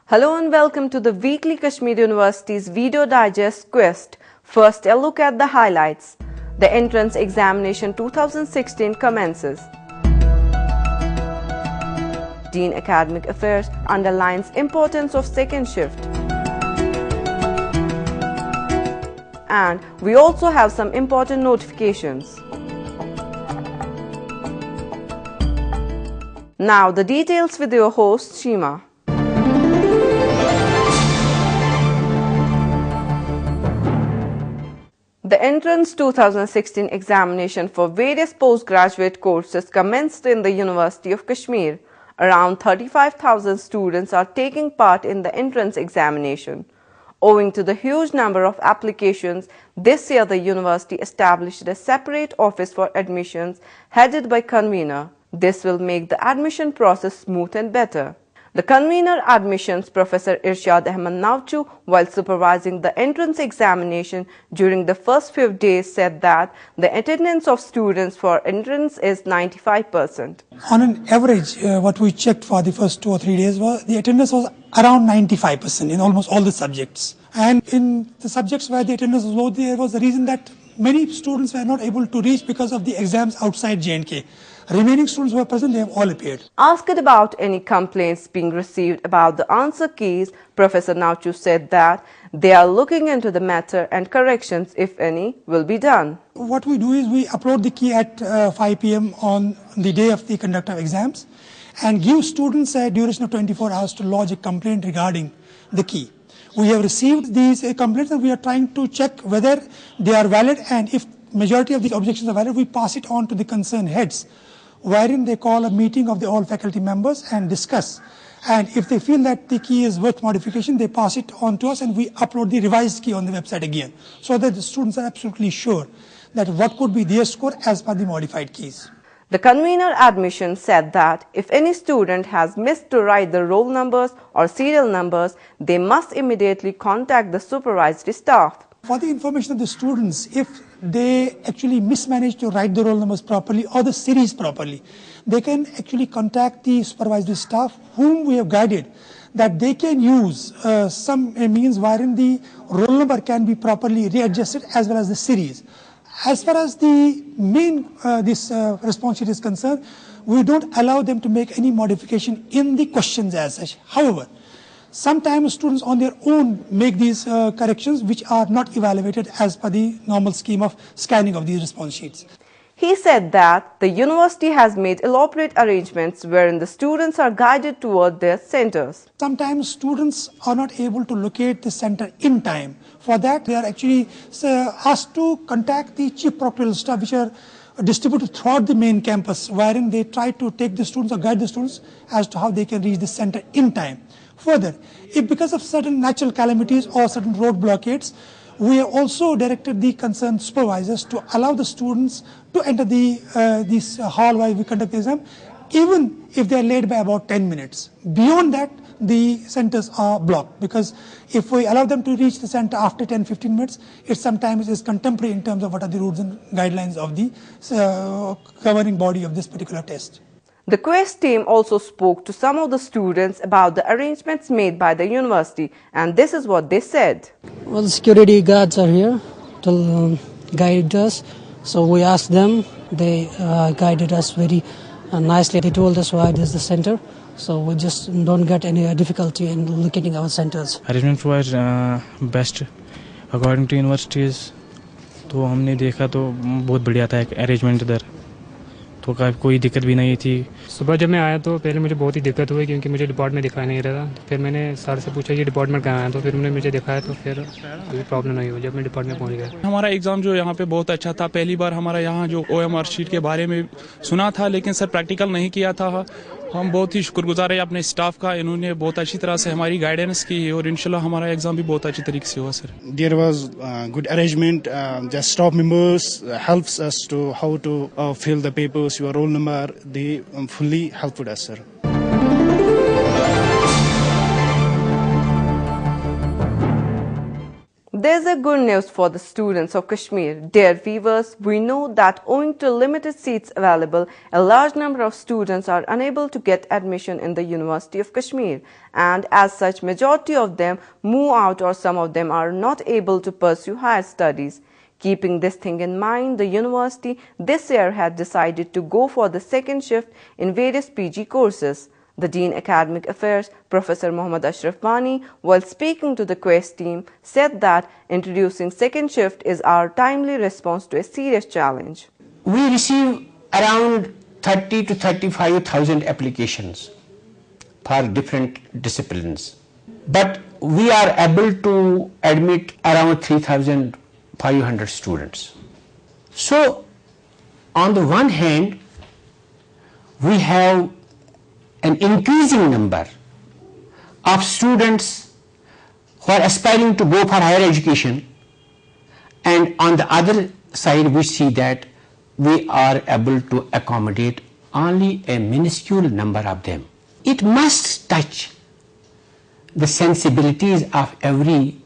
Hello and welcome to the weekly Kashmir University's Video Digest Quest. First, a look at the highlights. The entrance examination 2016 commences. Dean Academic Affairs underlines importance of second shift. And we also have some important notifications. Now the details with your host Shima. The entrance 2016 examination for various postgraduate courses commenced in the University of Kashmir. Around 35,000 students are taking part in the entrance examination. Owing to the huge number of applications, this year the university established a separate office for admissions headed by convener. This will make the admission process smooth and better. The convener admissions, Professor Irshad Ahmed Nawchu, while supervising the entrance examination during the first few days, said that the attendance of students for entrance is 95%. On an average, what we checked for the first 2 or 3 days was the attendance was around 95% in almost all the subjects. And in the subjects where the attendance was low, there was a reason that many students were not able to reach because of the exams outside J&K. Remaining students who were present, they have all appeared. Asked about any complaints being received about the answer keys, Professor Nawchu said that they are looking into the matter and corrections, if any, will be done. What we do is we upload the key at 5 p.m. on the day of the conduct of exams and give students a duration of 24 hours to lodge a complaint regarding the key. We have received these complaints and we are trying to check whether they are valid, and if majority of these objections are valid, we pass it on to the concerned heads, wherein they call a meeting of the all faculty members and discuss. And if they feel that the key is worth modification, they pass it on to us and we upload the revised key on the website again, so that the students are absolutely sure that what could be their score as per the modified keys. The convener admission said that if any student has missed to write the roll numbers or serial numbers, they must immediately contact the supervised staff. For the information of the students, if they actually mismanage to write the roll numbers properly or the series properly, they can actually contact the supervisory staff, whom we have guided that they can use some means wherein the roll number can be properly readjusted as well as the series. As far as the main response sheet is concerned, we don't allow them to make any modification in the questions as such. However, sometimes students on their own make these corrections which are not evaluated as per the normal scheme of scanning of these response sheets. He said that the university has made elaborate arrangements wherein the students are guided toward their centers. Sometimes students are not able to locate the center in time. For that, they are actually asked to contact the chief proctoral staff, which are distributed throughout the main campus, wherein they try to take the students or guide the students as to how they can reach the center in time. Further, if because of certain natural calamities or certain road blockades, we have also directed the concerned supervisors to allow the students to enter this hall while we conduct the exam, even if they are late by about 10 minutes. Beyond that, the centers are blocked, because if we allow them to reach the center after 10-15 minutes, it sometimes is contemporary in terms of what are the rules and guidelines of the governing body of this particular test. The Quest team also spoke to some of the students about the arrangements made by the university, and this is what they said. Well, the security guards are here to guide us, so we asked them. They guided us very nicely. They told us why this is the center, so we just don't get any difficulty in locating our centers. Arrangements were best according to universities. तो हमने देखा तो बहुत बढ़िया था arrangement इधर, तो कोई दिक्कत भी नहीं थी. सुबह जब मैं आया तो पहले मुझे बहुत ही दिक्कत हुई, क्योंकि मुझे डिपार्टमेंट दिखाई नहीं रहा था. फिर मैंने सर से पूछा कि डिपार्टमेंट कहाँ है, तो फिर उन्होंने मुझे दिखाया, तो फिर कोई प्रॉब्लम नहीं हुई जब मैं डिपार्टमेंट पहुँच गया. हमारा एग्ज़ाम जो यहाँ पे बहुत अच्छा था. पहली बार हमारा यहाँ जो OMR शीट के बारे में सुना था, लेकिन सर प्रैक्टिकल नहीं किया था. हम बहुत ही शुक्रगुजार है अपने स्टाफ का, इन्होंने बहुत अच्छी तरह से हमारी गाइडेंस की और इंशाल्लाह हमारा एग्जाम भी बहुत अच्छी तरीके से हुआ sir. There was good arrangement. The staff members helps us to how to fill the papers, your roll number. They fully helped us, sir. There's a good news for the students of Kashmir. Dear viewers, we know that owing to limited seats available, a large number of students are unable to get admission in the University of Kashmir, and as such, majority of them move out or some of them are not able to pursue higher studies. Keeping this thing in mind, the university this year had decided to go for the second shift in various PG courses. The Dean Academic Affairs, Professor Mohammad Ashraf Wani, while speaking to the Quest team, said that introducing second shift is our timely response to a serious challenge. We receive around 30 to 35,000 applications for different disciplines, but we are able to admit around 3,500 students. So, on the one hand, we have an increasing number of students who are aspiring to go for higher education, and on the other side we see that we are able to accommodate only a minuscule number of them. It must touch the sensibilities of every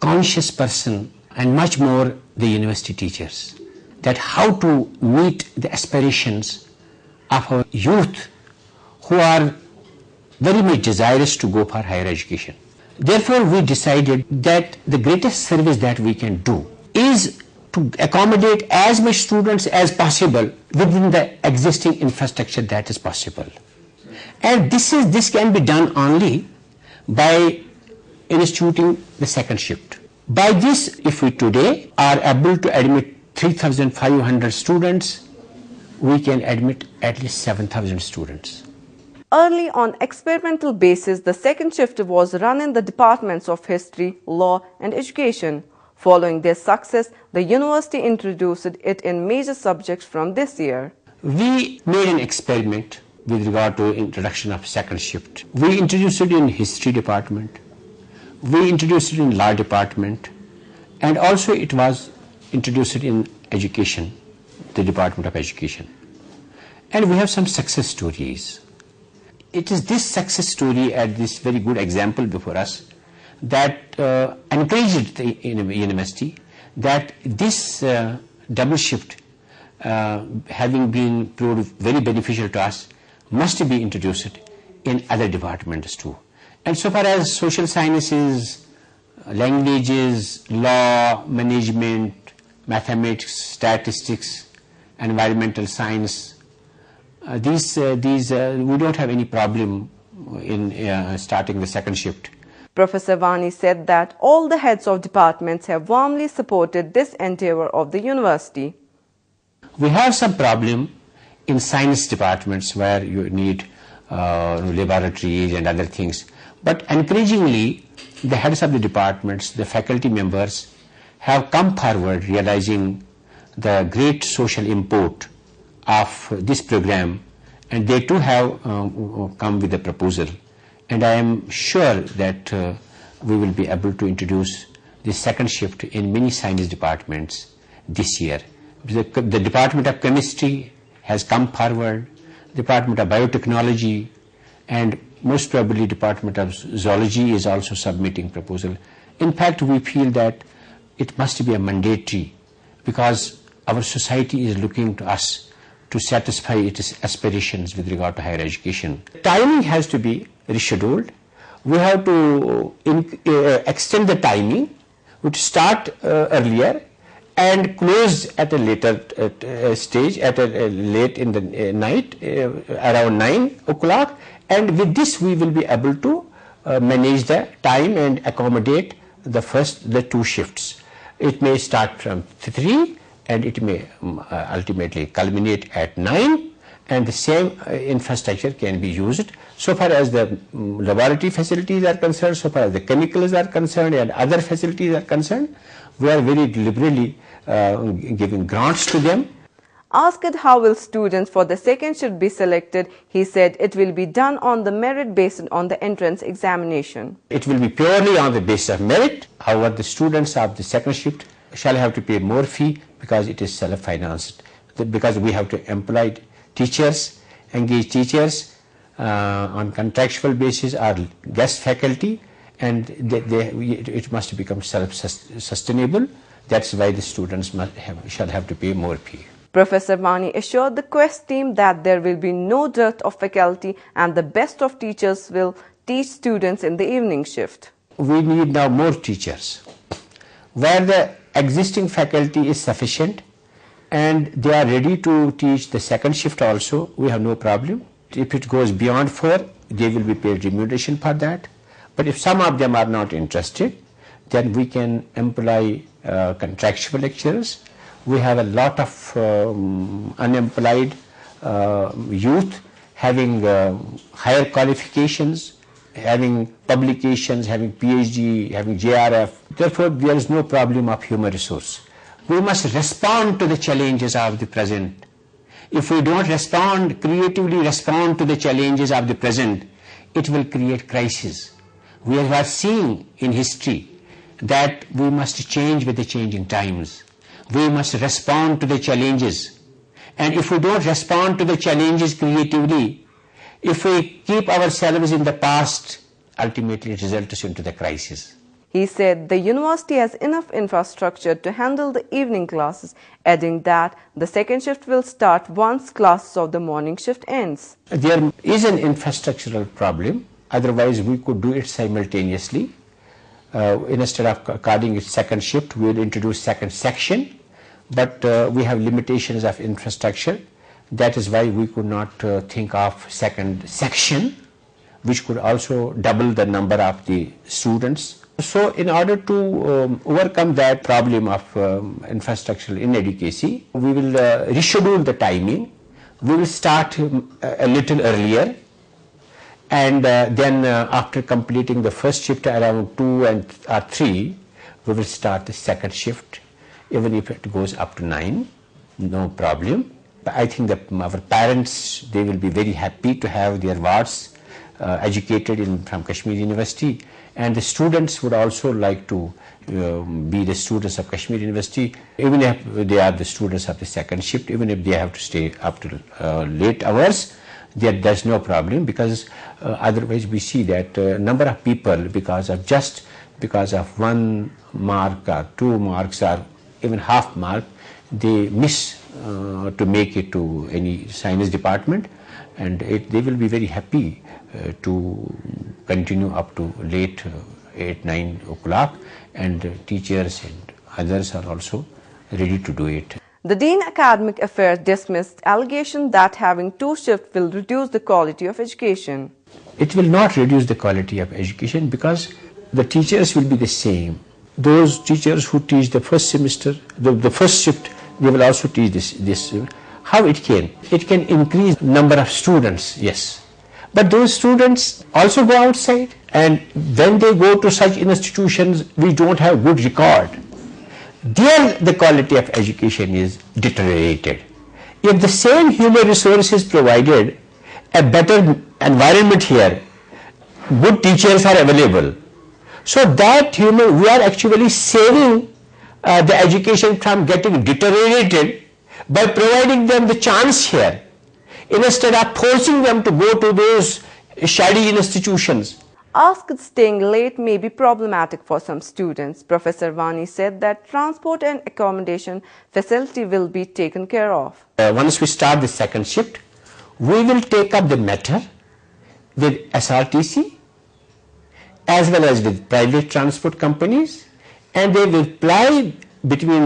conscious person and much more the university teachers, that how to meet the aspirations of our youth who are very much desirous to go for higher education. Therefore, we decided that the greatest service that we can do is to accommodate as much students as possible within the existing infrastructure that is possible. And this can be done only by instituting the second shift. By this, if we today are able to admit 3,500 students, we can admit at least 7,000 students. Early on experimental basis, the second shift was run in the departments of history, law and education. Following their success, the university introduced it in major subjects from this year. We made an experiment with regard to introduction of second shift. We introduced it in history department, we introduced it in law department, and also it was introduced in education, the Department of Education. And we have some success stories. It is this success story and this very good example before us that encouraged the university that this double shift, having been proved very beneficial to us, must be introduced in other departments too. And so far as social sciences, languages, law, management, mathematics, statistics, environmental science, these we don't have any problem in starting the second shift. Professor Wani said that all the heads of departments have warmly supported this endeavor of the university. We have some problem in science departments where you need laboratories and other things, but encouragingly the heads of the departments, the faculty members have come forward realizing the great social import of this program, and they too have come with a proposal, and I am sure that we will be able to introduce the second shift in many science departments this year. The Department of Chemistry has come forward, Department of Biotechnology, and most probably Department of Zoology is also submitting proposal. In fact, we feel that it must be a mandatory, because our society is looking to us to satisfy its aspirations with regard to higher education. Timing has to be rescheduled. We have to extend the timing, which start earlier and close at a later stage, at a late in the night, around 9 o'clock. And with this, we will be able to manage the time and accommodate the two shifts. It may start from 3 and it may ultimately culminate at 9, and the same infrastructure can be used. So far as the laboratory facilities are concerned, so far as the chemicals are concerned and other facilities are concerned, we are very deliberately giving grants to them. Asked how will students for the second shift be selected, he said it will be done on the merit based on the entrance examination. It will be purely on the basis of merit. However, the students of the second shift shall have to pay more fee because it is self-financed, because we have to employ teachers, engage teachers on contractual basis or guest faculty, and it must become self-sustainable. That's why the students shall have to pay more fee. Professor Vani assured the Quest team that there will be no dearth of faculty and the best of teachers will teach students in the evening shift. We need now more teachers. Where the existing faculty is sufficient and they are ready to teach the second shift also, we have no problem. If it goes beyond 4, they will be paid remuneration for that. But if some of them are not interested, then we can employ contractual lecturers. We have a lot of unemployed youth having higher qualifications, having publications, having PhD, having JRF. Therefore, there is no problem of human resource. We must respond to the challenges of the present. If we don't creatively respond to the challenges of the present, it will create crisis. We have seen in history that we must change with the changing times. We must respond to the challenges. And if we don't respond to the challenges creatively, if we keep ourselves in the past, ultimately it results into the crisis. He said the university has enough infrastructure to handle the evening classes, adding that the second shift will start once classes of the morning shift ends. There is an infrastructural problem, otherwise we could do it simultaneously. Instead of calling it second shift, we will introduce second section, but we have limitations of infrastructure. That is why we could not think of second section, which could also double the number of the students. So in order to overcome that problem of infrastructural inadequacy, we will reschedule the timing. We will start a little earlier, and then after completing the first shift around 2 or 3, we will start the second shift, even if it goes up to 9, no problem. But I think that our parents, they will be very happy to have their wards educated from Kashmir University, and the students would also like to be the students of Kashmir University, even if they are the students of the second shift, even if they have to stay up to late hours. There's no problem, because otherwise we see that number of people, because of 1 mark or 2 marks or even half mark, they miss to make it to any science department, and they will be very happy to continue up to late 8-9 o'clock, and teachers and others are also ready to do it. The Dean Academic Affairs dismissed allegation that having 2 shifts will reduce the quality of education. It will not reduce the quality of education, because the teachers will be the same. Those teachers who teach the first semester, the first shift, they will also teach this. How it can? It can increase number of students, yes. But those students also go outside, and when they go to such institutions which don't have good record, there the quality of education is deteriorated. If the same human resources provided a better environment here, good teachers are available. So that we are actually saving the education from getting deteriorated by providing them the chance here, instead of forcing them to go to those shoddy institutions. Asked staying late may be problematic for some students, Professor Vani said that transport and accommodation facility will be taken care of. Once we start the second shift, we will take up the matter with SRTC as well as with private transport companies, and they will ply between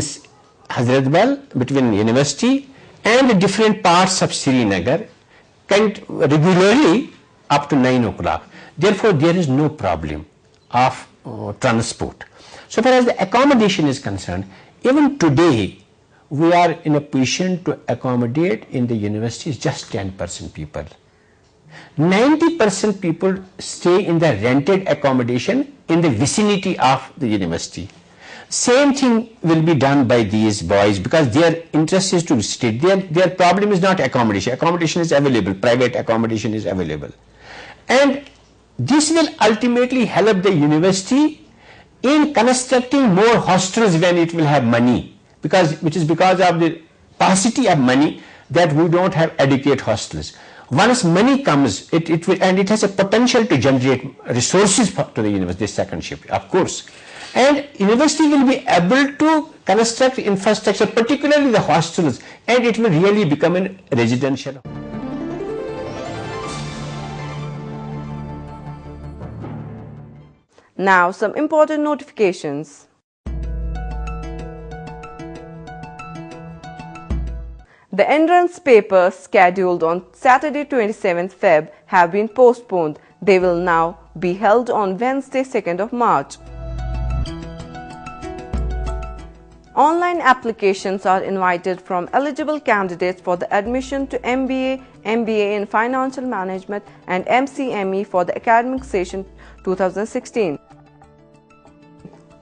Hazratbal, between university and the different parts of Srinagar regularly up to 9 o'clock. Therefore, there is no problem of transport. So far as the accommodation is concerned, even today we are in a position to accommodate in the universities just 10% people. 90% people stay in the rented accommodation in the vicinity of the university. Same thing will be done by these boys, because their interest is to stay. Their problem is not accommodation. Accommodation is available, private accommodation is available. And this will ultimately help the university in constructing more hostels when it will have money, which is because of the paucity of money that we don't have adequate hostels. Once money comes, it will, and it has a potential to generate resources to the university, this second shift, of course. And university will be able to construct infrastructure, particularly the hostels, and it will really become a residential. Now some important notifications. The entrance papers scheduled on Saturday 27th Feb have been postponed. They will now be held on Wednesday 2nd of March. Online applications are invited from eligible candidates for the admission to MBA, MBA in Financial Management and MCME for the academic session 2016.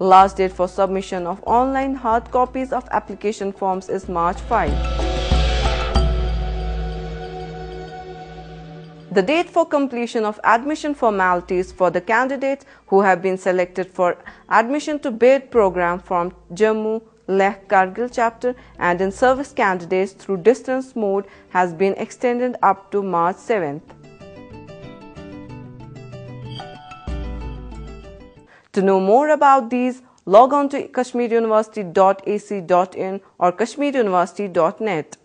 Last date for submission of online hard copies of application forms is March 5. The date for completion of admission formalities for the candidates who have been selected for admission to BED program from Jammu, Leh, Kargil chapter and in service candidates through distance mode has been extended up to March 7th. To know more about these, log on to kashmiruniversity.ac.in or kashmiruniversity.net.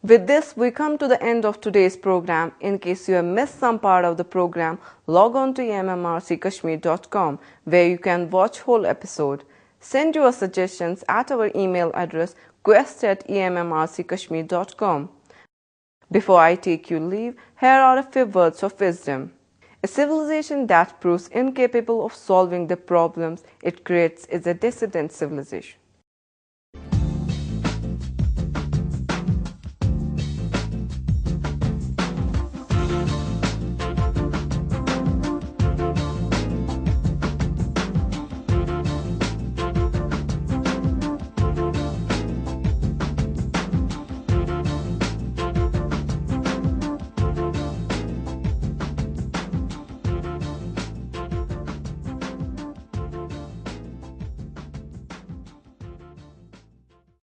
With this, we come to the end of today's program. In case you have missed some part of the program, log on to emmrckashmir.com where you can watch whole episode. Send your suggestions at our email address quest@emmrckashmir.com. Before I take you leave, here are a few words of wisdom. A civilization that proves incapable of solving the problems it creates is a dissident civilization.